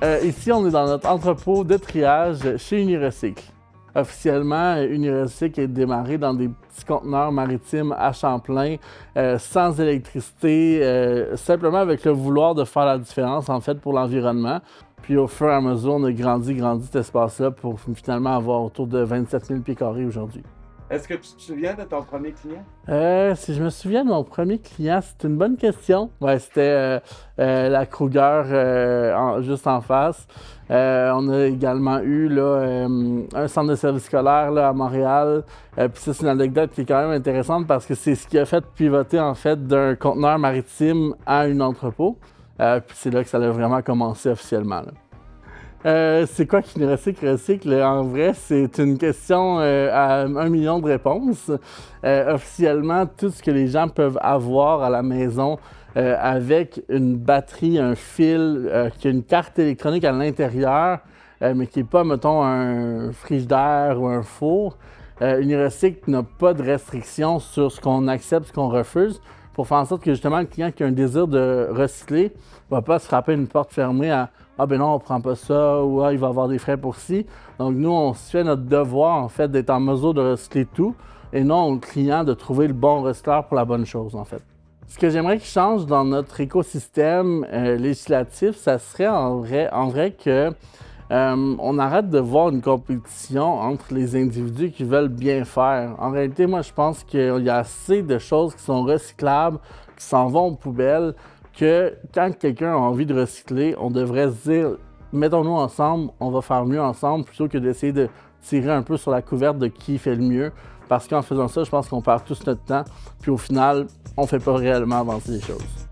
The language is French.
Ici, on est dans notre entrepôt de triage chez Unirecycle. Officiellement, Unirecycle est démarré dans des petits conteneurs maritimes à Champlain, sans électricité, simplement avec le vouloir de faire la différence en fait pour l'environnement. Puis au fur et à mesure, on a grandi cet espace-là pour finalement avoir autour de 27 000 pieds carrés aujourd'hui. Est-ce que tu te souviens de ton premier client? Si je me souviens de mon premier client, c'est une bonne question. Ouais, c'était la Kruger juste en face. On a également eu là, un centre de service scolaire là, à Montréal. Puis ça, c'est une anecdote qui est quand même intéressante parce que c'est ce qui a fait pivoter en fait d'un conteneur maritime à un entrepôt. Puis c'est là que ça a vraiment commencé officiellement. Là. C'est quoi qu'Unirecycle recycle? En vrai, c'est une question à 1 million de réponses. Officiellement, tout ce que les gens peuvent avoir à la maison avec une batterie, un fil, qui a une carte électronique à l'intérieur, mais qui n'est pas, mettons, un frigidaire ou un four, Unirecycle n'a pas de restriction sur ce qu'on accepte, ce qu'on refuse, pour faire en sorte que justement le client qui a un désir de recycler ne va pas se frapper une porte fermée à « Ah ben non, on prend pas ça » ou « Ah, il va avoir des frais pour ci ». Donc nous, on se fait notre devoir en fait d'être en mesure de recycler tout et non au client de trouver le bon recycleur pour la bonne chose en fait. Ce que j'aimerais qu'il change dans notre écosystème législatif, ça serait en vrai que on arrête de voir une compétition entre les individus qui veulent bien faire. En réalité, moi, je pense qu'il y a assez de choses qui sont recyclables, qui s'en vont aux poubelles, que quand quelqu'un a envie de recycler, on devrait se dire « mettons-nous ensemble, on va faire mieux ensemble » plutôt que d'essayer de tirer un peu sur la couverte de qui fait le mieux. Parce qu'en faisant ça, je pense qu'on perd tous notre temps, puis au final, on ne fait pas réellement avancer les choses.